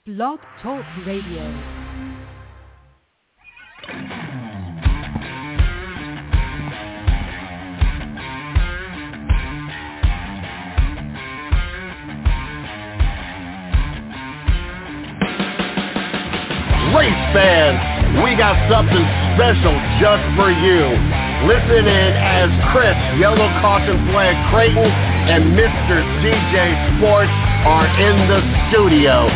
Blog Talk Radio. Race fans, we got something special just for you. Listen in as Chris, Yellow Caution Flag Creighton, and Mr. DJ Sports are in the studio.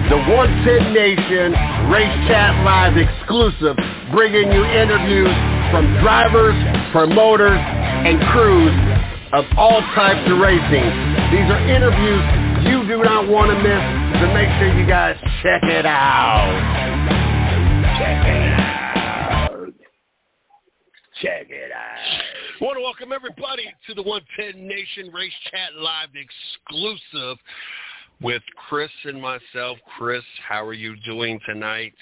The 110 Nation Race Chat Live exclusive, bringing you interviews from drivers, promoters, and crews of all types of racing. These are interviews you do not want to miss, so make sure you guys check it out. Check it out. Check it out. I want to welcome everybody to the 110 Nation Race Chat Live exclusive with Chris and myself. Chris, how are you doing tonight?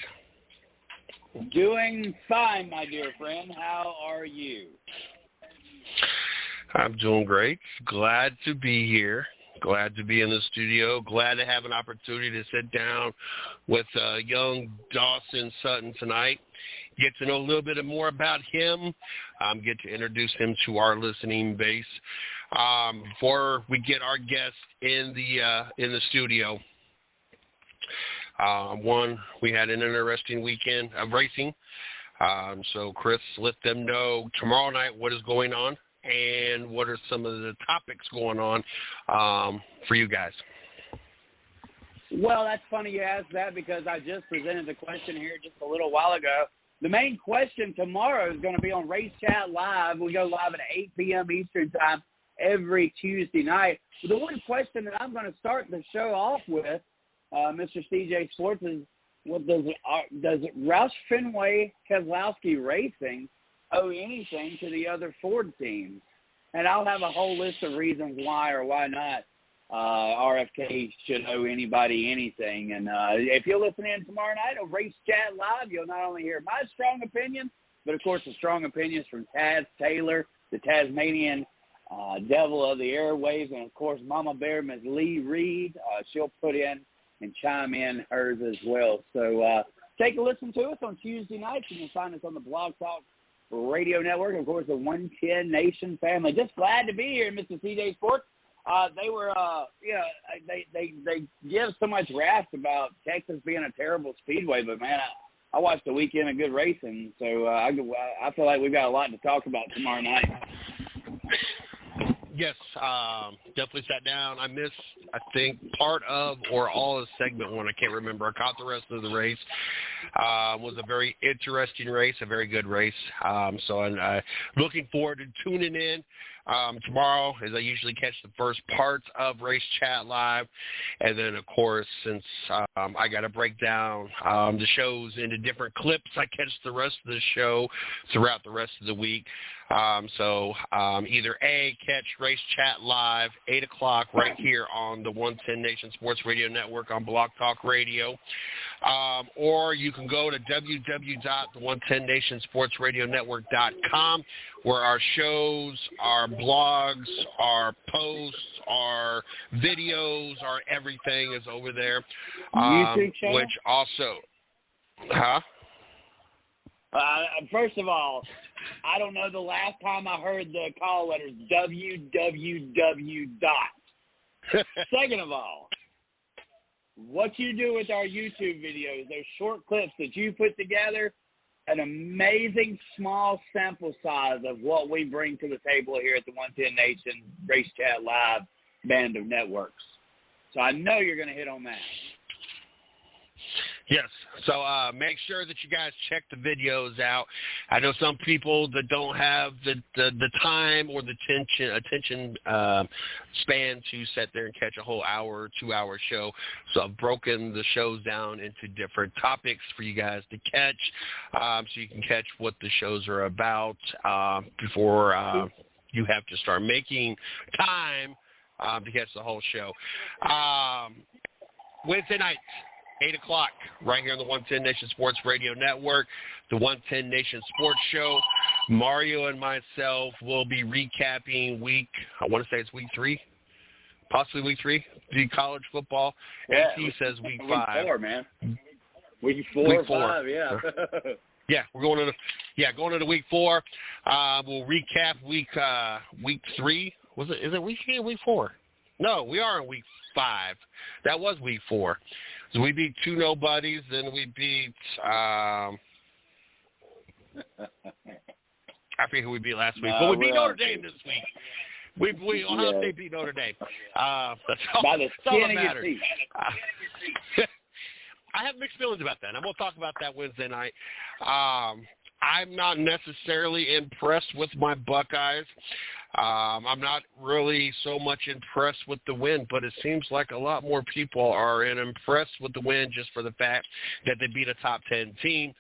Doing fine, my dear friend. How are you? I'm doing great. Glad to be here. Glad to be in the studio. Glad to have an opportunity to sit down with young Dawson Sutton tonight. Get to know a little bit more about him. Get to introduce him to our listening base. Before we get our guest in the studio, we had an interesting weekend of racing. So Chris, let them know tomorrow night what is going on and what are some of the topics going on for you guys. Well, that's funny you asked that because I just presented the question here just a little while ago. The main question tomorrow is going to be on Race Chat Live. We go live at 8 p.m. Eastern Time every Tuesday night. The one question that I'm going to start the show off with, Mr. CJ Sports, is what does Roush Fenway Keselowski Racing owe anything to the other Ford teams? And I'll have a whole list of reasons why or why not RFK should owe anybody anything. And if you'll listen in tomorrow night on Race Chat Live, you'll not only hear my strong opinion, but, of course, the strong opinions from Taz Taylor, the Tasmanian devil of the airwaves, and, of course, Mama Bear, Ms. Lee Reed. She'll put in and chime in hers as well. So take a listen to us on Tuesday nights. You can find us on the Blog Talk Radio Network, of course, the 110 Nation family. Just glad to be here, Mr. CJ Sports. They were, they give so much wrath about Texas being a terrible speedway, but man, I watched a weekend of good racing, so I feel like we've got a lot to talk about tomorrow night. Yes, definitely sat down. I missed, I think, part of or all of segment one. I can't remember. I caught the rest of the race. Was a very interesting race, a very good race. So I'm looking forward to tuning in tomorrow, as I usually catch the first parts of Race Chat Live. And then, of course, since I got to break down the shows into different clips, I catch the rest of the show throughout the rest of the week. So either A, catch Race Chat Live, 8 o'clock right here on the 110 Nation Sports Radio Network on Blog Talk Radio. Or you can go to www.the110nationsportsradionetwork.com, where our shows, our blogs, our posts, our videos, our everything is over there. YouTube channel? Which also, huh? First of all, I don't know the last time I heard the call letters www. Second of all, what you do with our YouTube videos, those short clips that you put together, an amazing small sample size of what we bring to the table here at the 110 Nation Race Chat Live band of networks. So I know you're going to hit on that. Yes, so make sure that you guys check the videos out. I know some people that don't have the time or the attention span to sit there and catch a whole hour or 2 hour show. So I've broken the shows down into different topics for you guys to catch, so you can catch what the shows are about before you have to start making time to catch the whole show. Wednesday night, 8 o'clock, right here on the 110 Nation Sports Radio Network, the 110 Nation Sports Show. Mario and myself will be recapping week 3 possibly week 3, the college football. Yeah, AT says week 5. Week 4, man. Week 4 or 5, yeah. Yeah, we're going into week 4. We'll recap week 3. Is it week 3 or week 4? No, we are in week 5. That was week 4. So we beat 2 nobodies, then we beat I forget who we beat last week. But we beat Notre Dame this week. Ohio State beat Notre Dame. That's all that matters. I have mixed feelings about that, and we'll talk about that Wednesday night. I'm not necessarily impressed with my Buckeyes. I'm not really so much impressed with the win, but it seems like a lot more people are impressed with the win just for the fact that they beat a top 10 team,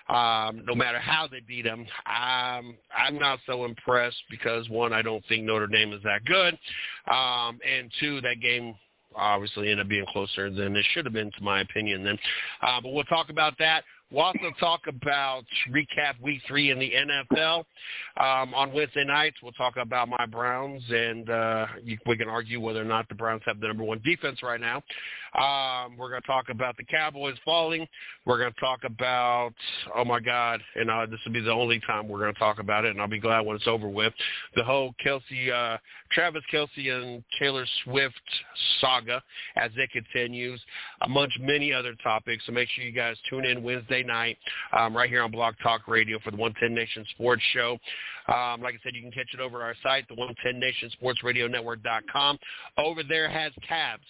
no matter how they beat them. I'm not so impressed because, 1, I don't think Notre Dame is that good, and 2, that game obviously ended up being closer than it should have been, to my opinion. Then, but we'll talk about that. We'll also talk about recap week 3 in the NFL on Wednesday nights. We'll talk about my Browns, and we can argue whether or not the Browns have the number 1 defense right now. We're going to talk about the Cowboys falling. We're going to talk about, oh my God, and this will be the only time we're going to talk about it, and I'll be glad when it's over with, the whole Travis Kelce and Taylor Swift saga as it continues, amongst many other topics. So make sure you guys tune in Wednesday night right here on Blog Talk Radio for the 110 Nation Sports Show. Like I said, you can catch it over our site, the 110 Nation Sports Radio Network.com. Over there has tabs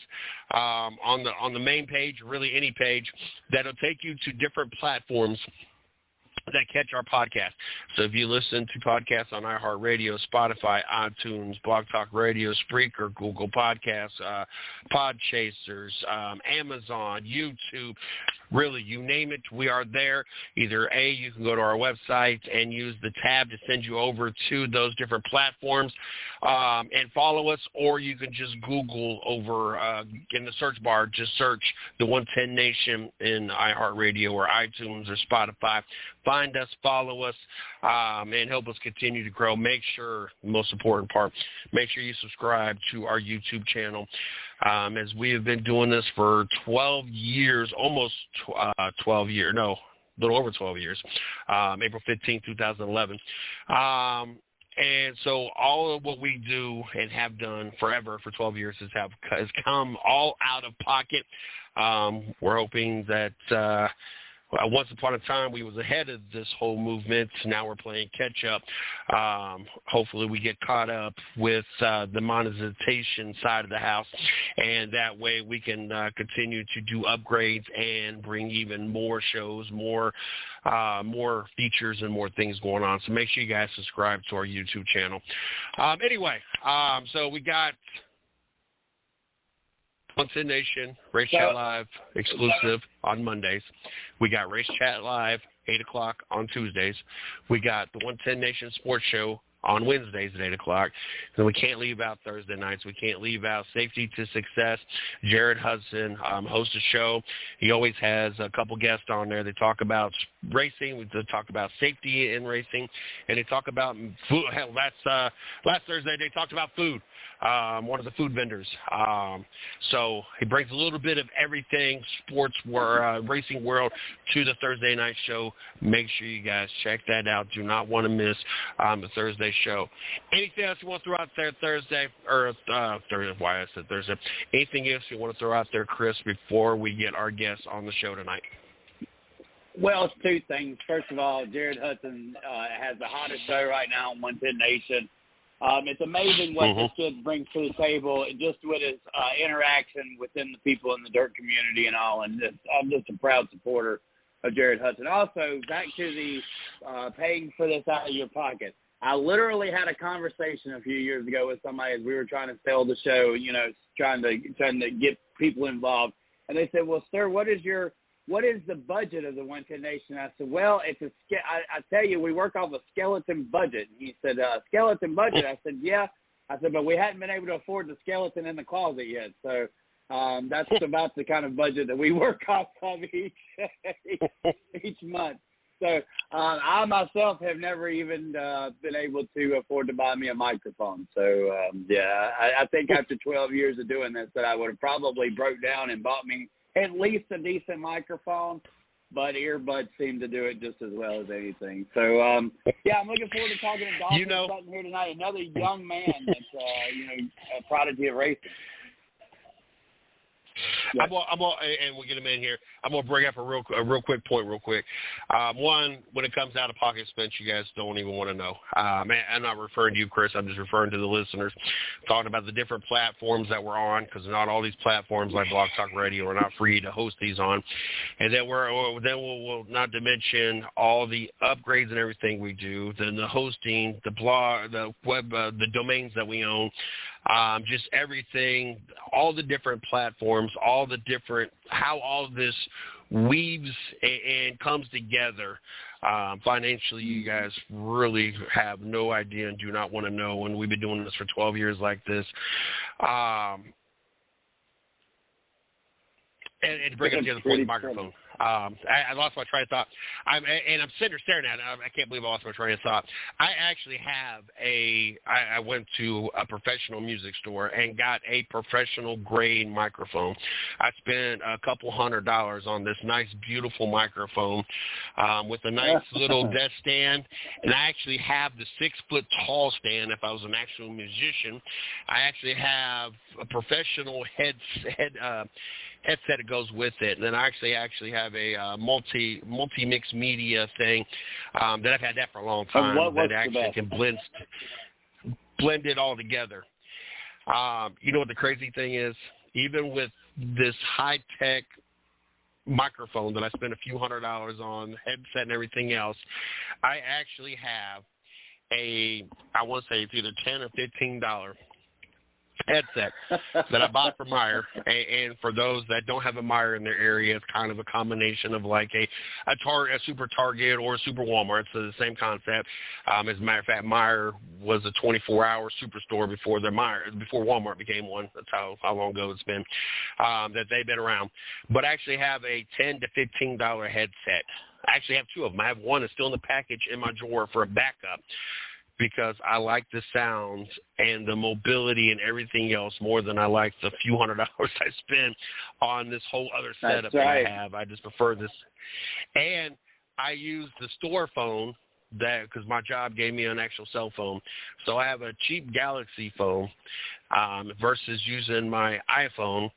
on the main page, really any page, that'll take you to different platforms that catch our podcast. So if you listen to podcasts on iHeartRadio, Spotify, iTunes, Blog Talk Radio, Spreaker, Google Podcasts, Podchasers, Amazon, YouTube, really, you name it, we are there. Either A, you can go to our website and use the tab to send you over to those different platforms and follow us, or you can just Google over in the search bar, just search the 110 Nation in iHeartRadio or iTunes or Spotify. Find us, follow us, and help us continue to grow. Make sure, the most important part, make sure you subscribe to our YouTube channel. As we have been doing this for 12 years, almost 12 years, no, a little over 12 years, April 15, 2011. And so all of what we do and have done forever for 12 years has come all out of pocket. We're hoping that once upon a time we was ahead of this whole movement. Now we're playing catch up. Hopefully we get caught up with the monetization side of the house, and that way we can continue to do upgrades and bring even more shows, more features and more things going on. So make sure you guys subscribe to our YouTube channel. Anyway, so we got 110 Nation, Race Chat Live exclusive on Mondays. We got Race Chat Live, 8 o'clock on Tuesdays. We got the 110 Nation Sports Show on Wednesdays at 8 o'clock. Then we can't leave out Thursday nights. We can't leave out Safety to Success. Jared Hudson hosts a show. He always has a couple guests on there. They talk about racing. We talk about safety in racing. And they talk about food. Hell, last Thursday they talked about food. One of the food vendors. So he brings a little bit of everything, sports, racing world, to the Thursday night show. Make sure you guys check that out. Do not want to miss the Thursday show. Anything else you want to throw out there Thursday? Why I said Thursday. Anything else you want to throw out there, Chris, before we get our guests on the show tonight? Well, it's 2 things. First of all, Jared Hudson has the hottest show right now on 110 Nation. It's amazing what this kid brings to the table, just with his interaction within the people in the dirt community and all. And I'm just a proud supporter of Jared Hudson. Also, back to the paying for this out of your pocket. I literally had a conversation a few years ago with somebody as we were trying to sell the show, you know, trying to get people involved. And they said, well, sir, what is the budget of the 110 Nation? I said, well, I tell you, we work off a skeleton budget. And he said, skeleton budget? I said, yeah. I said, but we hadn't been able to afford the skeleton in the closet yet. So that's about the kind of budget that we work off of each month. So I myself have never even been able to afford to buy me a microphone. So, I think after 12 years of doing this that I would have probably broke down and bought me at least a decent microphone. But earbuds seem to do it just as well as anything. So, I'm looking forward to talking to Dawson Sutton here tonight, another young man that's, a prodigy of racing. And we'll get him in here. I'm gonna bring up a real quick point. One, when it comes out of pocket expense, you guys don't even want to know. I'm not referring to you, Chris. I'm just referring to the listeners. Talking about the different platforms that we're on, because not all these platforms like Blog Talk Radio are not free to host these on. And then we'll not to mention all the upgrades and everything we do, then the hosting, the blog, the web, the domains that we own. Just everything, all the different platforms, all the different, how all this weaves and comes together. Financially, you guys really have no idea and do not want to know. And we've been doing this for 12 years like this. And to bring up the other point, the microphone. I lost my train of thought. I'm sitting there staring at it. I can't believe I lost my train of thought. I actually have I went to a professional music store and got a professional grade microphone. I spent a couple $100 on this nice, beautiful microphone with a nice little desk stand. And I actually have the 6-foot tall stand. If I was an actual musician, I actually have a professional headset that goes with it, and then I actually have a multi-mix media thing that I've had that for a long time that actually can blend it all together. You know what the crazy thing is? Even with this high-tech microphone that I spent a few $100s on, headset and everything else, I actually have I want to say it's either $10 or $15 headset that I bought from Meyer, and for those that don't have a Meyer in their area, it's kind of a combination of like a super Target or a super Walmart. So the same concept. As a matter of fact, Meyer was a 24-hour superstore before Walmart became one. That's how long ago it's been that they've been around. But I actually have a $10 to $15 headset. I actually have two of them. I have one that's still in the package in my drawer for a backup, because I like the sounds and the mobility and everything else more than I like the few $100s I spend on this whole other setup that I have. I just prefer this. And I use the store phone because my job gave me an actual cell phone. So I have a cheap Galaxy phone versus using my iPhone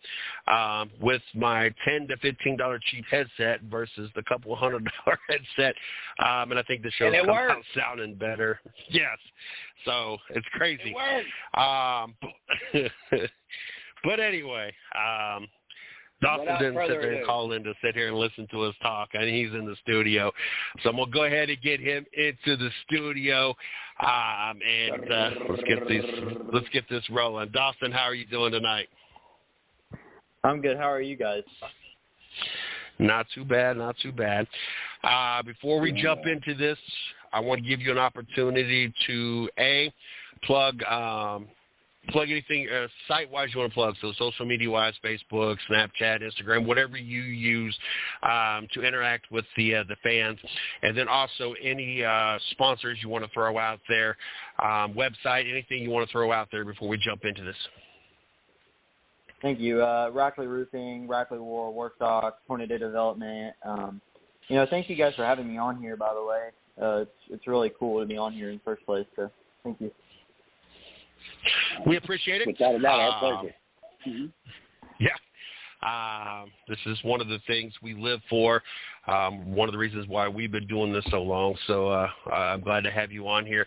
with my $10 to $15 cheap headset versus the couple $100 headset. And I think the show's come out sounding better. Yes. So it's crazy. It works. But anyway, Dawson didn't sit there and call in to sit here and listen to us talk. I mean, he's in the studio. So I'm going to go ahead and get him into the studio. Let's get this rolling. Dawson, how are you doing tonight? I'm good. How are you guys? Not too bad. Before we jump into this, I want to give you an opportunity to, plug anything site-wise you want to plug, so social media-wise, Facebook, Snapchat, Instagram, whatever you use to interact with the fans, and then also any sponsors you want to throw out there, website, anything you want to throw out there before we jump into this. Thank you. Rackley Roofing, Rackley War, Workstock, Tornado Development. Thank you guys for having me on here, by the way. It's really cool to be on here in the first place, so thank you. We appreciate it. Without a doubt, our pleasure. Mm-hmm. Yeah. This is one of the things we live for. One of the reasons why we've been doing this so long. So I'm glad to have you on here.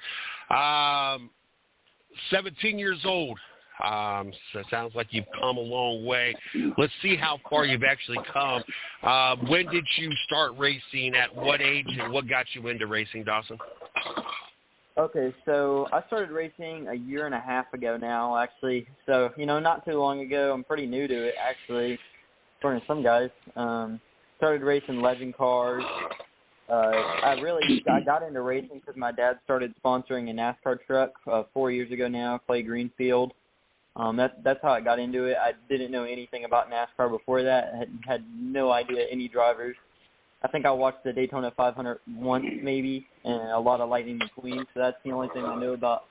17 years old. So it sounds like you've come a long way. Let's see how far you've actually come. When did you start racing? At what age, and what got you into racing, Dawson? Okay, so I started racing a year and a half ago now, actually. So, not too long ago. I'm pretty new to it, actually, according to some guys. Started racing legend cars. I got into racing because my dad started sponsoring a NASCAR truck 4 years ago now, Clay Greenfield. That's how I got into it. I didn't know anything about NASCAR before that. I had no idea any drivers. I think I watched the Daytona 500 once maybe, and a lot of Lightning McQueen. So that's the only thing I know about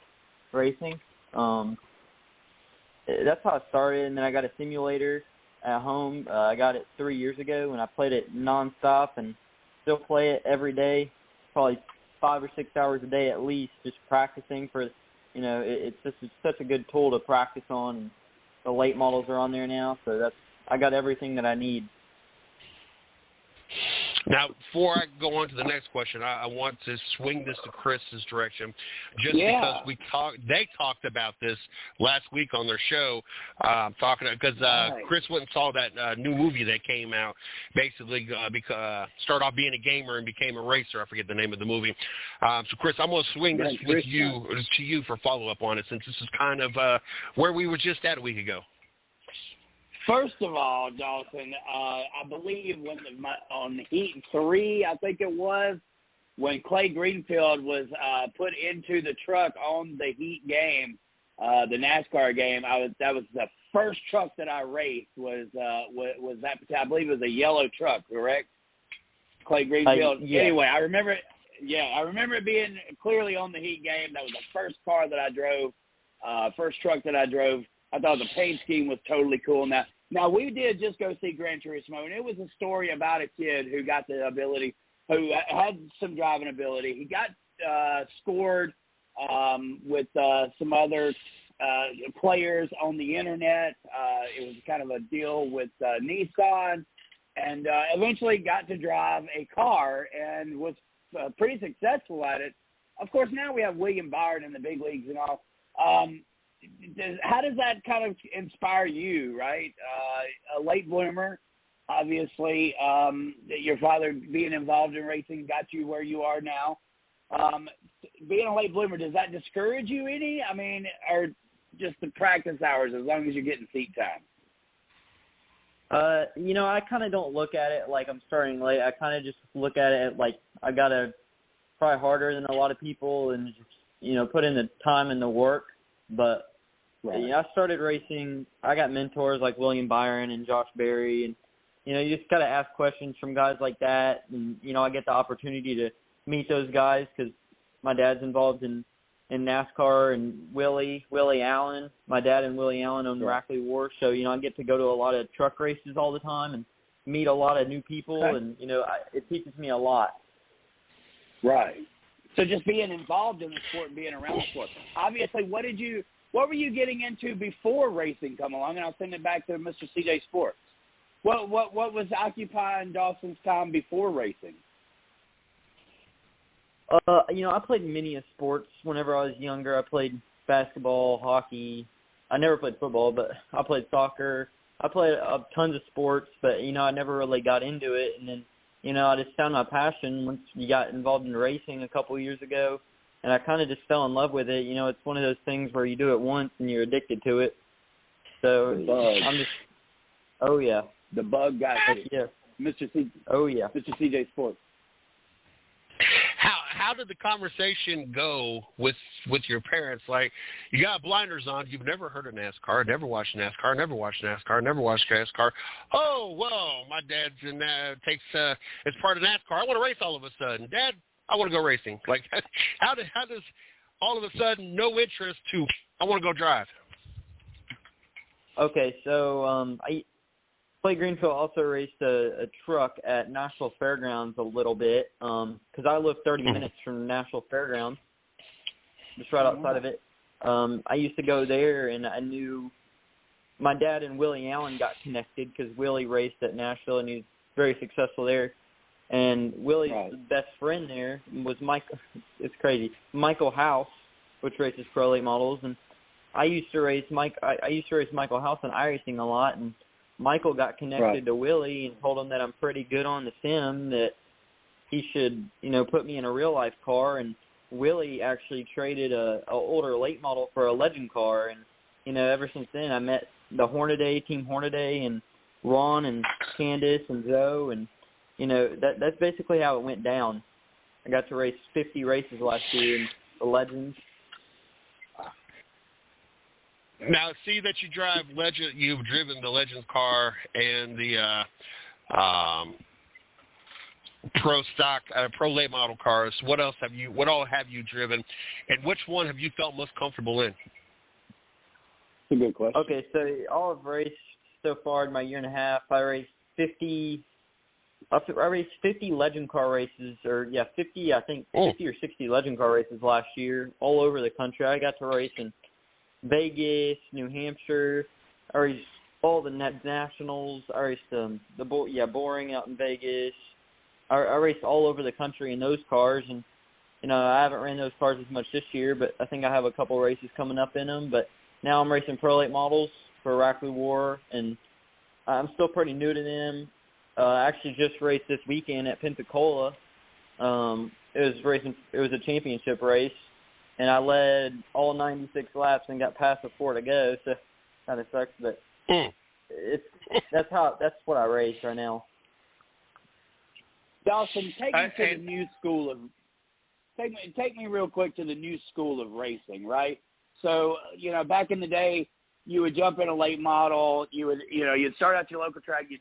racing. That's how I started, and then I got a simulator at home. I got it 3 years ago, and I played it nonstop, and still play it every day, probably 5 or 6 hours a day at least, just practicing for. It's such a good tool to practice on. And the late models are on there now, so I got everything that I need. Now, before I go on to the next question, I want to swing this to Chris's direction, just because they talked about this last week on their show, because Chris went and saw that new movie that came out, basically started off being a gamer and became a racer. I forget the name of the movie. So, Chris, I'm going to swing this to you for follow-up on it, since this is kind of where we were just at a week ago. First of all, Dawson, I believe on Heat 3, I think it was, when Clay Greenfield was put into the truck on the Heat game, the NASCAR game, that was the first truck that I raced was that, I believe it was a yellow truck, correct? Clay Greenfield. Yeah. Anyway, I remember it being clearly on the Heat game. That was the first car that I drove, first truck that I drove. I thought the paint scheme was totally cool. Now we did just go see Gran Turismo, and it was a story about a kid who got the ability, who had some driving ability. He got scored with some other players on the internet. It was kind of a deal with Nissan, and eventually got to drive a car and was pretty successful at it. Of course, now we have William Byron in the big leagues and all. How does that kind of inspire you, right? A late bloomer, obviously. Your father being involved in racing got you where you are now. Being a late bloomer, does that discourage you any? I mean, or just the practice hours, as long as you're getting seat time? I kind of don't look at it like I'm starting late. I kind of just look at it like I got to try harder than a lot of people and just, put in the time and the work. But I started racing. I got mentors like William Byron and Josh Berry, and you just gotta ask questions from guys like that. And I get the opportunity to meet those guys because my dad's involved in NASCAR, and Willie Allen. My dad and Willie Allen own Rackley War, so I get to go to a lot of truck races all the time and meet a lot of new people, and it teaches me a lot. Right. So just being involved in the sport and being around the sport. Obviously, what were you getting into before racing come along? And I'll send it back to Mr. CJ Sports. What was occupying Dawson's time before racing? I played many sports whenever I was younger. I played basketball, hockey. I never played football, but I played soccer. I played tons of sports, but I never really got into it. And then I just found my passion once you got involved in racing a couple of years ago, and I kind of just fell in love with it. It's one of those things where you do it once and you're addicted to it. So I'm just, oh yeah, the bug got you. Yeah, Mr. C. Oh yeah, Mr. CJ Sports. How did the conversation go with your parents? Like, you got blinders on, you've never heard of NASCAR, never watched NASCAR, never watched NASCAR. Oh, well, my dad's takes it's part of NASCAR. I want to race all of a sudden. Dad, I want to go racing. Like, how does all of a sudden no interest to I want to go drive? Okay, so Clay Greenfield also raced a truck at Nashville Fairgrounds a little bit because I live 30 minutes from Nashville Fairgrounds, just right outside of it. I used to go there, and I knew my dad and Willie Allen got connected because Willie raced at Nashville, and he was very successful there. And Willie's best friend there was Michael. It's crazy, Michael House, which races pro late models, and I used to race Michael House in iRacing a lot, and Michael got connected to Willie and told him that I'm pretty good on the sim, that he should, put me in a real life car. And Willie actually traded a older late model for a legend car. And, ever since then I met the Hornaday, Team Hornaday, and Ron and Candace and Zoe. And, that's basically how it went down. I got to race 50 races last year in the Legends. Now, see that you drive Legend. You've driven the Legends car and the pro late model cars. What all have you driven, and which one have you felt most comfortable in? That's a good question. Okay, so all I've raced so far in my year and a half, I raced 50 legend car races, 50 or 60 legend car races last year, all over the country. I got to race in Vegas, New Hampshire. I raced all the nationals. I raced boring out in Vegas. I raced all over the country in those cars, and I haven't ran those cars as much this year, but I think I have a couple races coming up in them. But now I'm racing pro late models for Rackley War, and I'm still pretty new to them. I actually just raced this weekend at Pensacola. It was a championship race, and I led all 96 laps and got past the 4 to go. So kind of sucks, but that's what I race right now. Dawson, take me real quick to the new school of racing, right? So, back in the day, you would jump in a late model. You'd start out your local track. You'd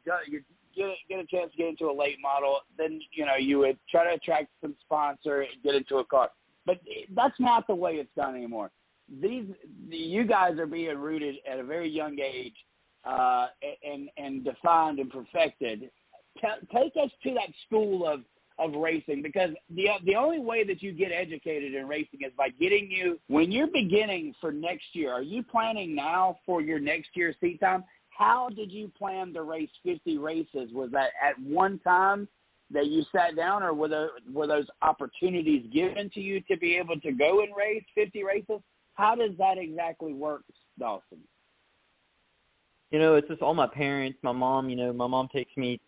get a chance to get into a late model. Then, you would try to attract some sponsor and get into a car. But that's not the way it's done anymore. You guys are being rooted at a very young age and defined and perfected. Take us to that school of racing, because the only way that you get educated in racing is by getting you, when you're beginning for next year, are you planning now for your next year's seat time? How did you plan to race 50 races? Was that at one time that you sat down, or were those opportunities given to you to be able to go and race 50 races? How does that exactly work, Dawson? It's just all my parents, my mom. My mom takes me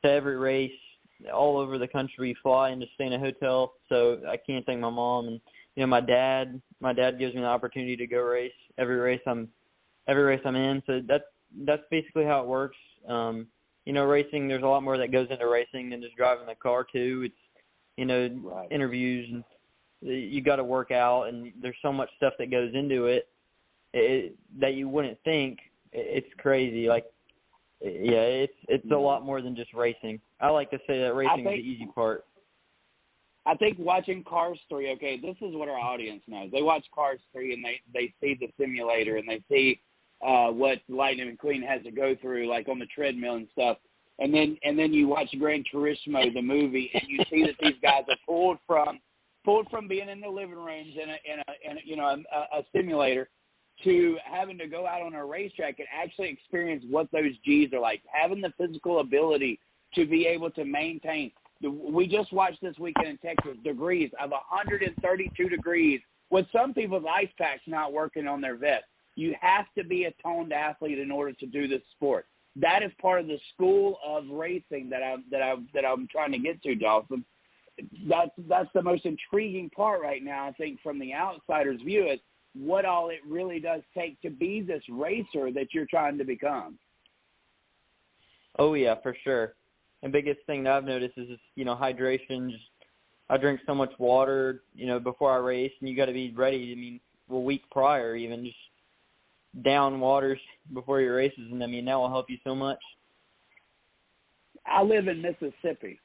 to every race all over the country. We fly and just stay in a hotel, so I can't thank my mom. And my dad gives me the opportunity to go race every race I'm in. So that's basically how it works. Racing, there's a lot more that goes into racing than just driving the car too. It's right. Interviews, and you got to work out, and there's so much stuff that goes into it that you wouldn't think. It's crazy. It's a lot more than just racing. I like to say that racing is the easy part. I think watching Cars 3, okay, this is what our audience knows. They watch Cars 3 and they see the simulator, and they see what Lightning McQueen has to go through, like on the treadmill and stuff. And then you watch Gran Turismo, the movie, and you see that these guys are pulled from being in the living rooms in a simulator to having to go out on a racetrack and actually experience what those G's are like, having the physical ability to be able to maintain. We just watched this weekend in Texas, degrees of 132 degrees with some people's ice packs not working on their vest. You have to be a toned athlete in order to do this sport. That is part of the school of racing that I'm trying to get to, Dawson. That's the most intriguing part right now, I think, from the outsider's view, is what all it really does take to be this racer that you're trying to become. Oh, yeah, for sure. The biggest thing that I've noticed is, hydration. I drink so much water, before I race, and you got to be ready. A week prior, even just down waters before your races, and that will help you so much. I live in Mississippi,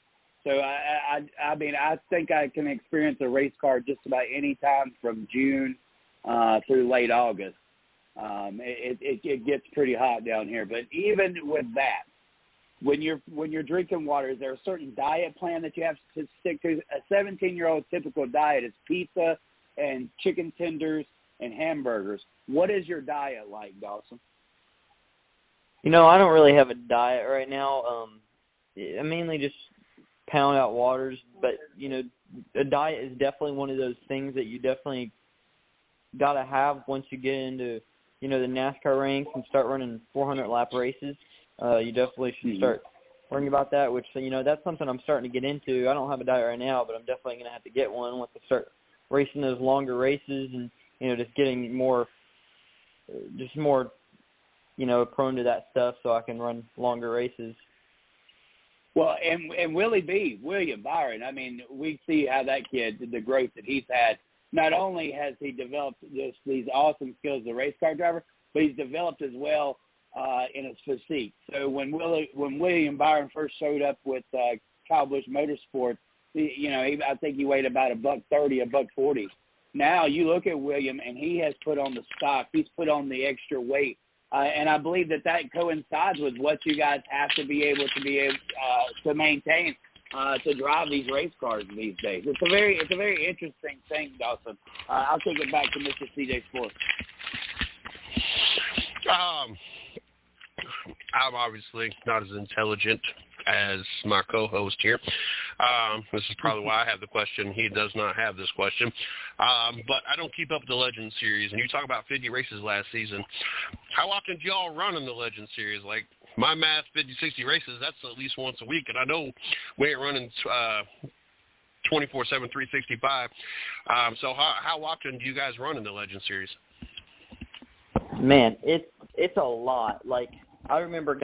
so I think I can experience a race car just about any time from June through late August. It gets pretty hot down here, but even with that, when you're drinking water, is there a certain diet plan that you have to stick to? A 17-year-old typical diet is pizza and chicken tenders and hamburgers. What is your diet like, Dawson? I don't really have a diet right now. I mainly just pound out waters, but a diet is definitely one of those things that you definitely got to have once you get into the NASCAR ranks and start running 400 lap races. You definitely should start worrying about that, which that's something I'm starting to get into. I don't have a diet right now, but I'm definitely going to have to get one once I start racing those longer races and just getting more prone to that stuff so I can run longer races. Well, and William Byron, we see how that kid, the growth that he's had. Not only has he developed these awesome skills as a race car driver, but he's developed as well in his physique. So when William Byron first showed up with Kyle Busch Motorsports, I think he weighed about $130, $140. Now you look at William, and he has put on the stock. He's put on the extra weight, and I believe that coincides with what you guys have to be able to maintain to drive these race cars these days. It's a very interesting thing, Dawson. I'll take it back to Mr. CJ Sports. I'm obviously not as intelligent as my co-host here. This is probably why I have the question. He does not have this question. But I don't keep up with the Legend Series. And you talk about 50 races last season. How often do y'all run in the Legend Series? Like, my math, 50, 60 races, that's at least once a week. And I know we ain't running 24/7, 365. So how often do you guys run in the Legend Series? Man, it's a lot. Like, I remember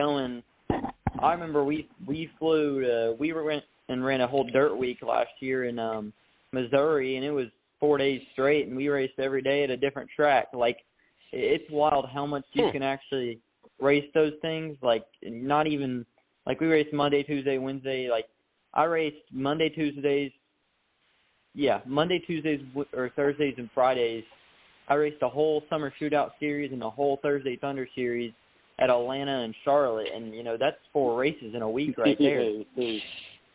we flew went and ran a whole dirt week last year in Missouri, and it was 4 days straight, and we raced every day at a different track. Like, it's wild how much you can actually race those things. Like, not even like we raced Monday, Tuesday, Wednesday. Like, I raced Monday, Tuesdays, or Thursdays and Fridays. I raced the whole Summer Shootout Series and the whole Thursday Thunder Series at Atlanta and Charlotte, and, that's 4 races in a week right there.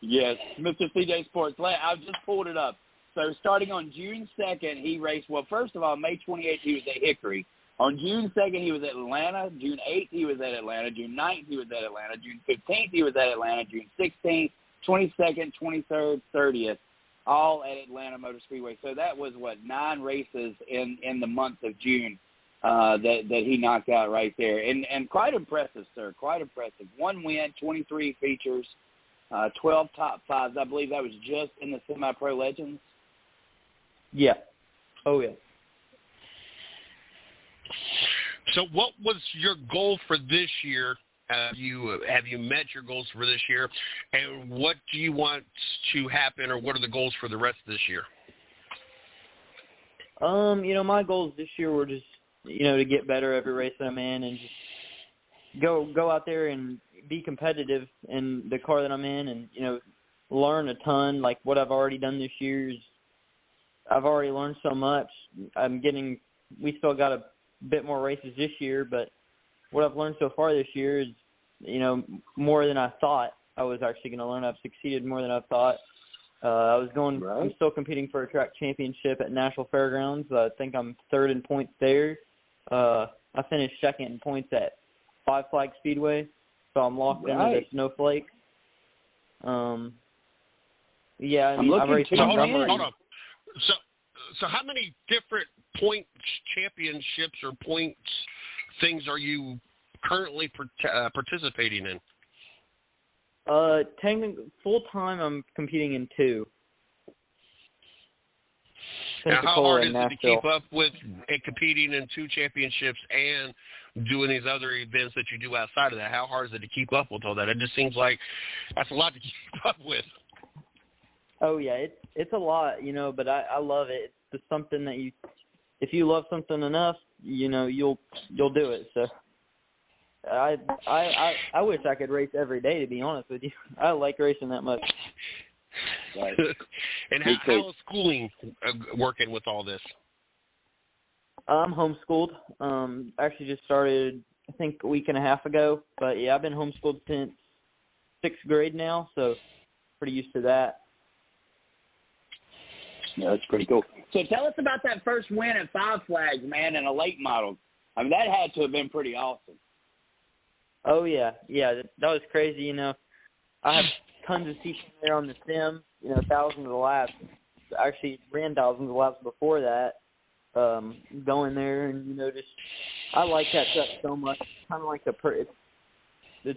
Yes, Mr. CJ Sports. I've just pulled it up. So starting on June 2nd, he raced, well, first of all, May 28th, he was at Hickory. On June 2nd, he was at Atlanta. June 8th, he was at Atlanta. June 9th, he was at Atlanta. June 15th, he was at Atlanta. June 16th, 22nd, 23rd, 30th, all at Atlanta Motor Speedway. So that was, 9 races in the month of June that he knocked out right there. And quite impressive, sir, quite impressive. 1 win, 23 features, 12 top 5s. I believe that was just in the Semi-Pro Legends. Yeah. Oh, yeah. So what was your goal for this year? Have you met your goals for this year? And what do you want to happen, or what are the goals for the rest of this year? My goals this year were just, to get better every race that I'm in and just go out there and be competitive in the car that I'm in and, learn a ton. Like what I've already done this year is I've already learned so much. We still got a bit more races this year, but what I've learned so far this year is, more than I thought I was actually going to learn. I've succeeded more than I thought. I'm still competing for a track championship at Nashville Fairgrounds. I think I'm 3rd in points there. I finished 2nd in points at Five Flag Speedway, so I'm locked into the Snowflake. I've raced hold on. So how many different points championships or points things are you currently participating in? Full time, I'm competing in 2. Now, how hard is it to keep up with competing in 2 championships and doing these other events that you do outside of that? How hard is it to keep up with all that? It just seems like that's a lot to keep up with. Oh yeah, it's a lot, but I love it. It's just something that if you love something enough, you'll do it. So I wish I could race every day, to be honest with you. I like racing that much. Right. And how is schooling working with all this? I'm homeschooled. Actually just started, I think, a week and a half ago. But, yeah, I've been homeschooled since 6th grade now, so pretty used to that. Yeah, that's pretty cool. So tell us about that first win at Five Flags, man, in a late model. I mean, that had to have been pretty awesome. Oh, yeah. Yeah, that was crazy, I have tons of seats there on the sim, thousands of laps. I actually ran thousands of laps before that, going there and, just I like that track so much. Kind of like the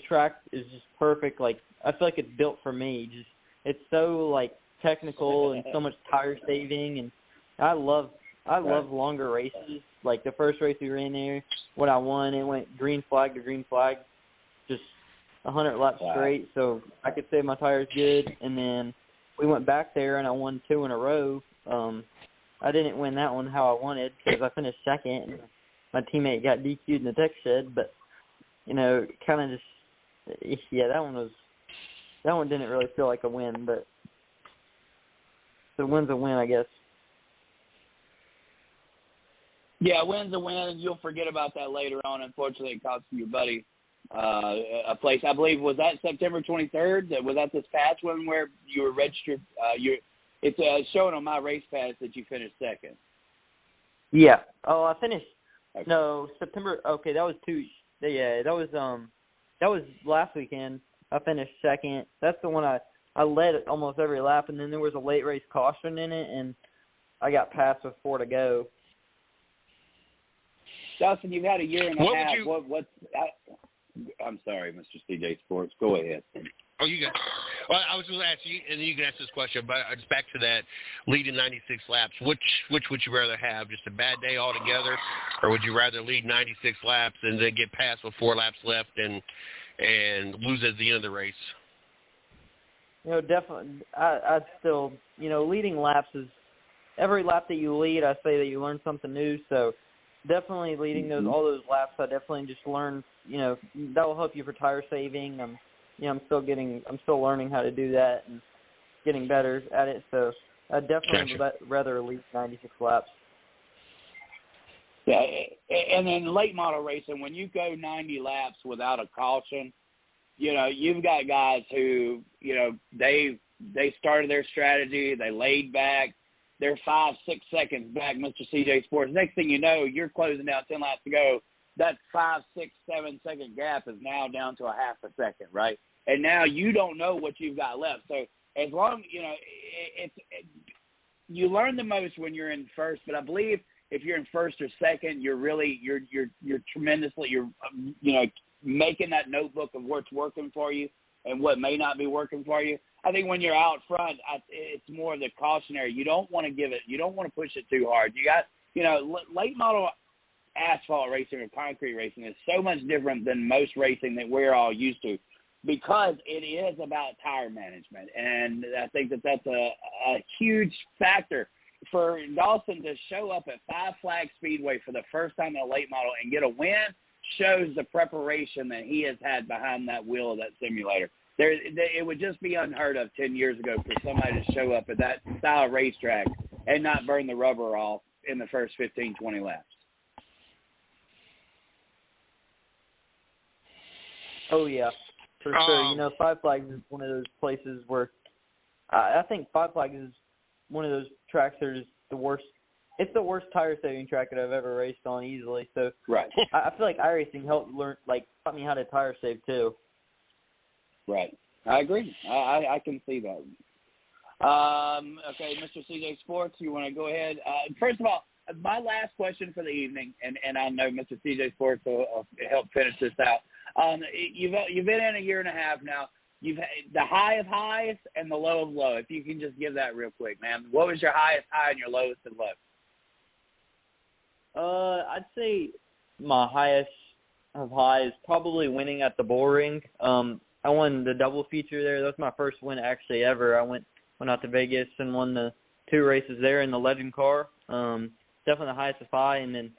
track is just perfect. Like, I feel like it's built for me. Just it's so, like, technical and so much tire saving, and I love longer races. Like the first race we ran there, when I won, it went green flag to green flag, just 100 laps straight, so I could save my tires good. And then we went back there and I won 2 in a row. I didn't win that one how I wanted because I finished 2nd and my teammate got DQ'd in the tech shed, but kind of just that that one didn't really feel like a win, but the win's a win, I guess. Yeah, a win's a win, and you'll forget about that later on. Unfortunately, it cost your buddy a place. I believe, was that September 23rd? Was that this past one where you were registered? It's showing on my race pass that you finished second. Yeah. Oh, I finished. Okay. No, September. Okay, that was two. Yeah, that was last weekend. I finished second. That's the one I led almost every lap, and then there was a late race caution in it, and I got passed with 4 to go. Dawson, you've had a year and a half. I'm sorry, Mr. CJ Sports. Go ahead. Oh, you got. Well, I was going to ask you, and you can ask this question, but it's back to that leading 96 laps. Which would you rather have? Just a bad day altogether, or would you rather lead 96 laps and then get passed with 4 laps left and lose at the end of the race? Definitely. I'd still, leading laps is every lap that you lead, I say that you learn something new. So definitely leading all those laps, I definitely just learned. That will help you for tire saving. I'm still learning how to do that and getting better at it. So I definitely would rather lead 96 laps. Yeah, and in late model racing, when you go 90 laps without a caution, you've got guys who, they started their strategy, they laid back, they're 5-6 seconds back, Mr. CJ Sports. Next thing you know, you're closing down 10 laps to go. That 5, 6, 7 second gap is now down to a half a second, right? And now you don't know what you've got left. So as long, you learn the most when you're in first, but I believe if you're in first or second, you're tremendously, making that notebook of what's working for you and what may not be working for you. I think when you're out front, it's more of the cautionary. You don't want to push it too hard. You got, late model asphalt racing or concrete racing is so much different than most racing that we're all used to because it is about tire management. And I think that's a huge factor. For Dawson to show up at Five Flag Speedway for the first time in a late model and get a win shows the preparation that he has had behind that wheel of that simulator. It would just be unheard of 10 years ago for somebody to show up at that style of racetrack and not burn the rubber off in the first 15, 20 laps. Oh, yeah, for sure. Five Flags is one of those places where I think Five Flags is one of those tracks that is the worst. It's the worst tire saving track that I've ever raced on easily. So right. I feel like iRacing helped taught me how to tire save too. Right. I agree. I can see that. Okay, Mr. CJ Sports, you want to go ahead? First of all, my last question for the evening, and I know Mr. CJ Sports will help finish this out. You've been in a year and a half now. You've had the high of highs and the low of low. If you can just give that real quick, man. What was your highest high and your lowest and low? I'd say my highest of high is probably winning at the bull ring. I won the double feature there. That was my first win actually ever. I went out to Vegas and won the 2 races there in the legend car. Definitely the highest of high. And then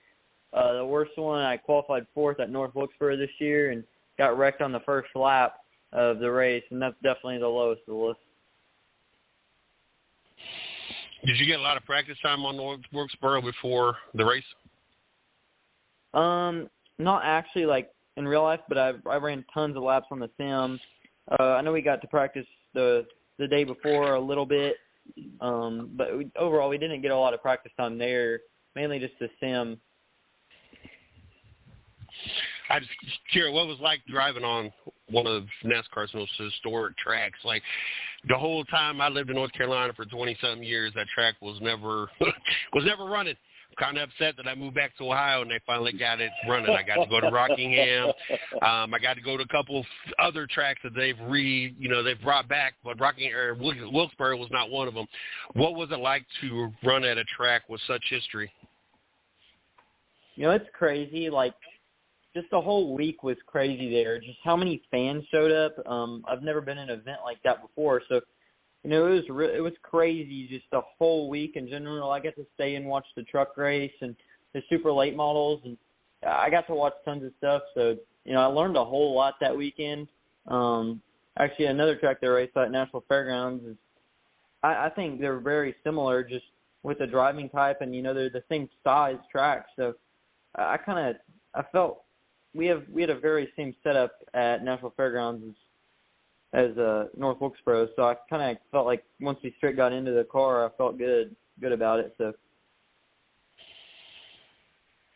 the worst one, I qualified 4th at North Wilkesboro this year and got wrecked on the first lap of the race, and that's definitely the lowest of the list. Did you get a lot of practice time on North Wilkesboro before the race? Not actually like in real life, but I ran tons of laps on the sim. I know we got to practice the day before a little bit, but overall we didn't get a lot of practice time there, mainly just the sim. I'm just curious, what was like driving on one of NASCAR's most historic tracks? Like the whole time I lived in North Carolina for 20-something years, that track was never running. I'm kind of upset that I moved back to Ohio and they finally got it running. I got to go to Rockingham. I got to go to a couple other tracks that they've brought back, but Wilkesboro was not one of them. What was it like to run at a track with such history? It's crazy. Like, just the whole week was crazy there. Just how many fans showed up. I've never been in an event like that before. So, it was crazy just the whole week in general. I got to stay and watch the truck race and the super late models, and I got to watch tons of stuff. So, I learned a whole lot that weekend. I actually another track they race at National Fairgrounds is, I think they're very similar just with the driving type, and, they're the same size track. So I felt we had a very same setup at National Fairgrounds as North Wilkesboro. So I kind of felt like once we straight got into the car, I felt good about it. So.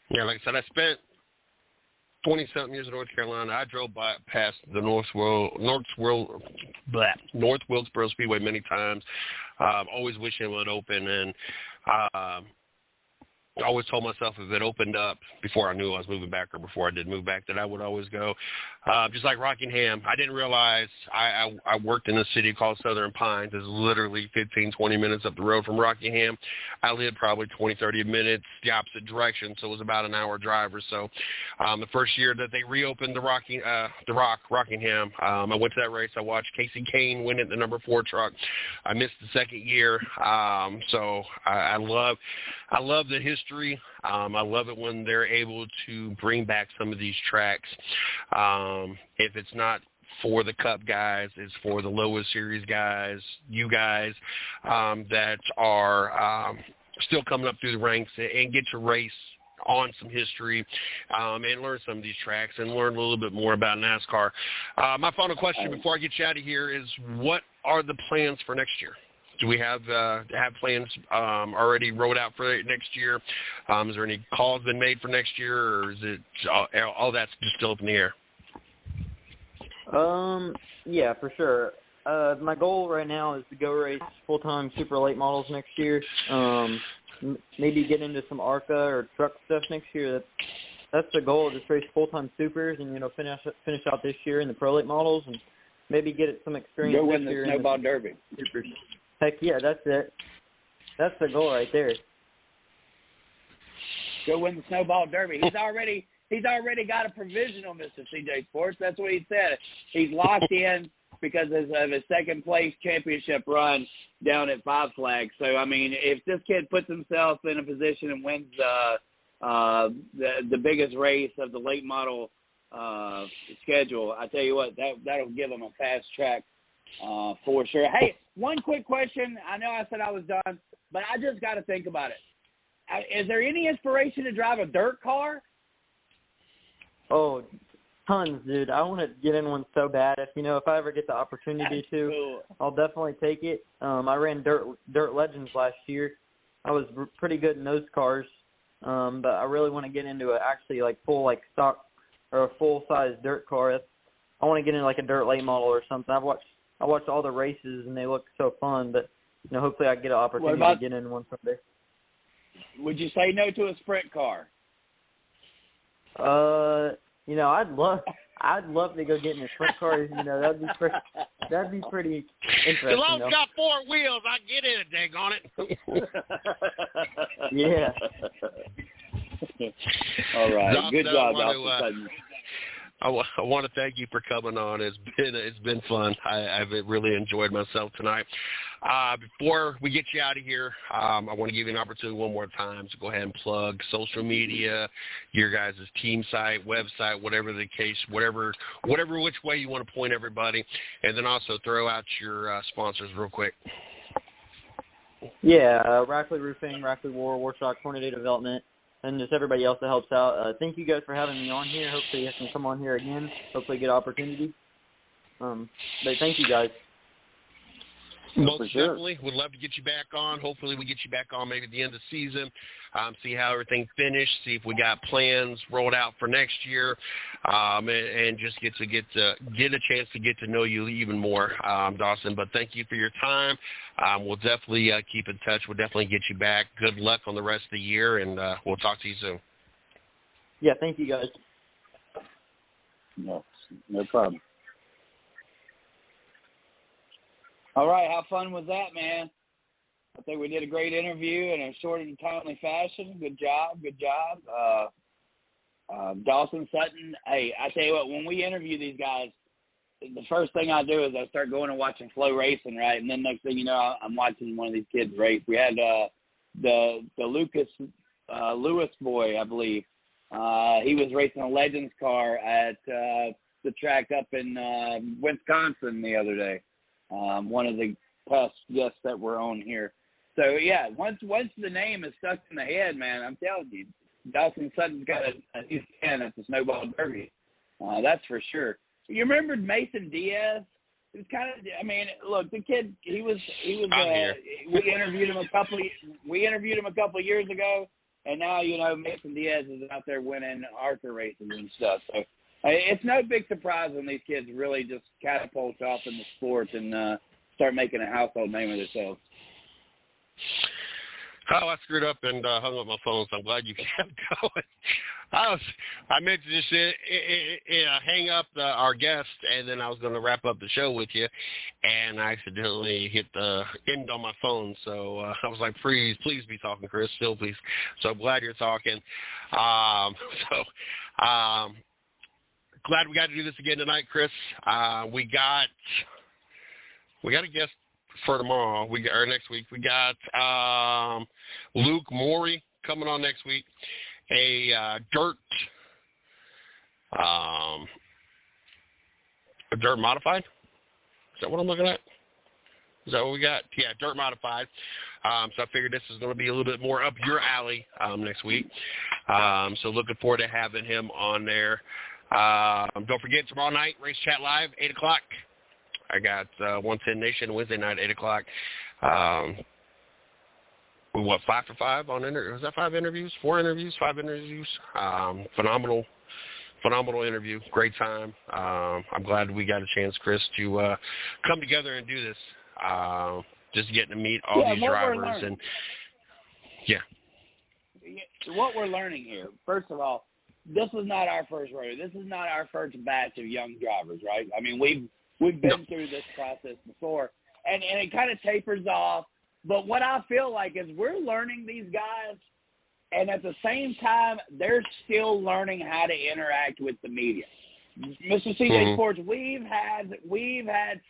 Yeah, like I said, I spent 20-something years in North Carolina. I drove past the North Wilkesboro Speedway many times, always wishing it would open, and I always told myself if it opened up before I knew I was moving back or before I did move back that I would always go. Just like Rockingham, I didn't realize I worked in a city called Southern Pines. It's literally 15, 20 minutes up the road from Rockingham. I lived probably 20, 30 minutes the opposite direction, so it was about an hour drive or so. The first year that they reopened the Rockingham, I went to that race. I watched Casey Kane win it, the number 4 truck. I missed the second year, so I love the history. I love it when they're able to bring back some of these tracks. If it's not for the Cup guys, it's for the lowest series guys, you guys that are still coming up through the ranks and get to race on some history and learn some of these tracks and learn a little bit more about NASCAR. My final question before I get you out of here is, what are the plans for next year? Do we have plans already rolled out for next year? Is there any calls been made for next year, or is it all that's just still up in the air? Yeah, for sure. My goal right now is to go race full-time super late models next year. Maybe get into some ARCA or truck stuff next year. That's the goal. Just race full-time supers and finish out this year in the pro late models and maybe get some experience. Go win the Snowball Derby. Supers. Heck yeah, that's it. That's the goal right there. Go win the Snowball Derby. He's already got a provisional, Mr. CJ Sports. That's what he said. He's locked in because of his second place championship run down at Five Flags. So I mean, if this kid puts himself in a position and wins the biggest race of the late model schedule, I tell you what, that'll give him a fast track. For sure. Hey, one quick question. I know I said I was done, but I just got to think about it. Is there any inspiration to drive a dirt car? Oh, tons, dude. I want to get in one so bad. If I ever get the opportunity Cool. I'll definitely take it. I ran Dirt Legends last year. I was pretty good in those cars, but I really want to get into full stock or a full size dirt car. I want to get into a dirt late model or something. I watched all the races, and they look so fun, but, hopefully I get an opportunity to get in one someday. Would you say no to a sprint car? I'd love to go get in a sprint car. That'd be pretty interesting. As long as it's got 4 wheels, I get in it, dang on it. Yeah. All right. Dawson, good job, Dawson. I want to thank you for coming on. It's been fun. I've really enjoyed myself tonight. Before we get you out of here, I want to give you an opportunity one more time to go ahead and plug social media, your guys' team site, website, whatever the case, whatever which way you want to point everybody, and then also throw out your sponsors real quick. Yeah, Rackley Roofing, Rackley Warshock, Tornado Development, and just everybody else that helps out. Thank you guys for having me on here. Hopefully I can come on here again. Hopefully get an opportunity. But thank you guys. Most definitely. Would love to get you back on. Hopefully we get you back on maybe at the end of the season, see how everything finished, see if we got plans rolled out for next year, and just get a chance to get to know you even more, Dawson. But thank you for your time. We'll definitely keep in touch. We'll definitely get you back. Good luck on the rest of the year, and we'll talk to you soon. Yeah, thank you guys. No problem. All right, how fun was that, man? I think we did a great interview in a short and timely fashion. Good job. Dawson Sutton, hey, I tell you what, when we interview these guys, the first thing I do is I start going and watching Flow Racing, right? And then next thing you know, I'm watching one of these kids race. We had the Lewis boy, I believe. He was racing a Legends car at the track up in Wisconsin the other day. One of the past guests that were on here. So yeah, once the name is stuck in the head, man, I'm telling you, Dawson Sutton's got a new fan at the Snowball Derby. That's for sure. You remember Mason Diaz? It was kind of, I mean, look, the kid, he was. We interviewed him a couple of years ago, and now Mason Diaz is out there winning Arthur races and stuff. So it's no big surprise when these kids really just catapult off in the sport and start making a household name of themselves. Oh, I screwed up and hung up my phone, so I'm glad you kept going. I meant to just hang up our guest, and then I was going to wrap up the show with you, and I accidentally hit the end on my phone. So I was like, please be talking, Chris, still please. So I'm glad you're talking. Glad we got to do this again tonight, Chris. We got a guest for tomorrow. Or next week. We got Luke Morey coming on next week. A dirt modified. Is that what I'm looking at? Is that what we got? Yeah, dirt modified. So I figured this is going to be a little bit more up your alley next week. So looking forward to having him on there. Don't forget, tomorrow night, Race Chat Live, 8 o'clock. I got 110 Nation Wednesday night, 8 o'clock. 5 for 5 on interview? Was that 5 interviews? 4 interviews? 5 interviews? Phenomenal interview. Great time. I'm glad we got a chance, Chris, to come together and do this. Just getting to meet all these drivers. And what we're learning here, first of all, this is not our first rodeo. This is not our first batch of young drivers, right? I mean, we've been through this process before, and it kind of tapers off. But what I feel like is we're learning these guys, and at the same time, they're still learning how to interact with the media. Mr. CJ Sports, we've had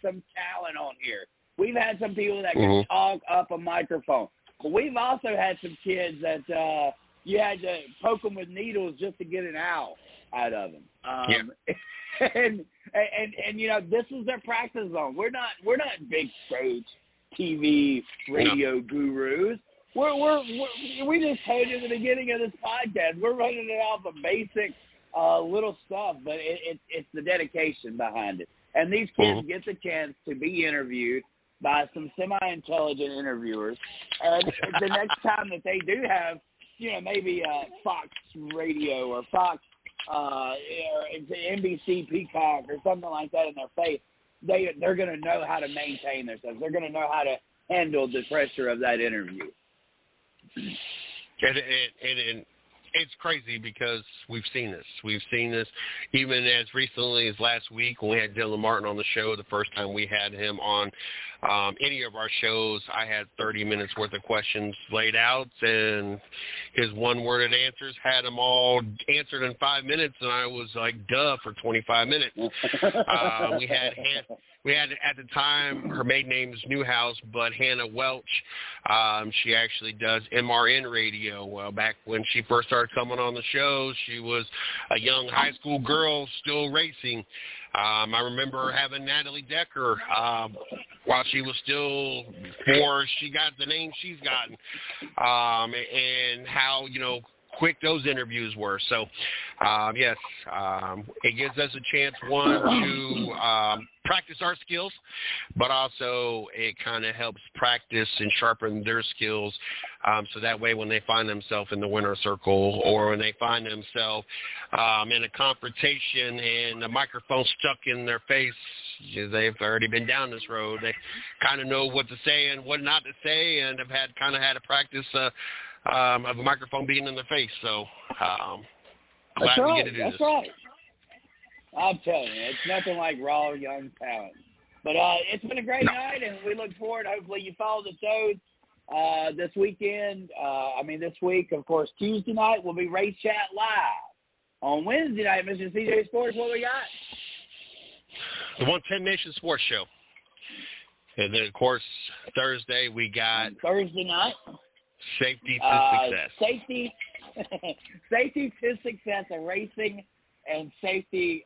some talent on here. We've had some people that can talk up a microphone. But we've also had some kids that you had to poke them with needles just to get an out of them. And this is their practice zone. We're not big stage TV radio gurus. We just told you at the beginning of this podcast, we're running it off of basic little stuff, but it's the dedication behind it. And these kids get the chance to be interviewed by some semi-intelligent interviewers. And the next time that they do have, maybe Fox Radio or Fox or NBC Peacock or something like that in their face, they're going to know how to maintain themselves. They're going to know how to handle the pressure of that interview. And it's crazy because we've seen this. We've seen this even as recently as last week when we had Dylan Martin on the show. The first time we had him on any of our shows, I had 30 minutes worth of questions laid out, and his one-worded answers had them all answered in 5 minutes, and I was like, duh, for 25 minutes. We had at the time, her maiden name is Newhouse, but Hannah Welch. She actually does MRN radio. Well, back when she first started coming on the show, she was a young high school girl still racing. I remember having Natalie Decker while she was still, before she got the name she's gotten, and how, quick those interviews were. So, yes, it gives us a chance, one, to practice our skills, but also it kind of helps practice and sharpen their skills, so that way when they find themselves in the winner's circle or when they find themselves in a confrontation and the microphone stuck in their face, they've already been down this road. They kind of know what to say and what not to say, and have had a practice of a microphone being in their face. So glad we get to do this. That's right. I'm telling you, it's nothing like raw young talent. But it's been a great night, and we look forward. Hopefully you follow the shows this weekend. This week, of course, Tuesday night will be Race Chat Live. On Wednesday night, Mr. CJ Sports, what we got? The 110 Nation Sports Show. And then, of course, Thursday we got... Thursday night? Safety to Success. Safety to Success, a racing and safety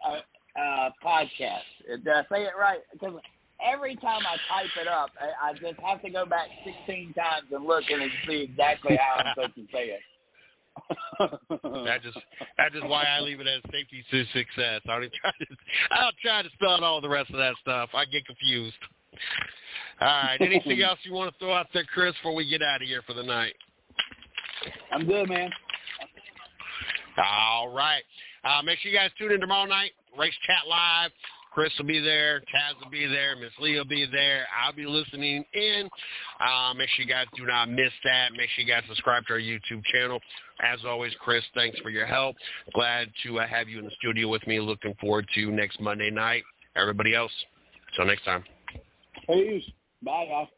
podcast. Did I say it right? Because every time I type it up, I just have to go back 16 times and look and see exactly how I'm supposed to say it. That is why I leave it as safety to success. I don't try to spell out all the rest of that stuff. I get confused. All right. Anything else you want to throw out there, Chris, before we get out of here for the night? I'm good, man. All right. Make sure you guys tune in tomorrow night. Race Chat Live. Chris will be there. Taz will be there. Miss Lee will be there. I'll be listening in. Make sure you guys do not miss that. Make sure you guys subscribe to our YouTube channel. As always, Chris, thanks for your help. Glad to have you in the studio with me. Looking forward to next Monday night. Everybody else, until next time. Peace. Bye, y'all.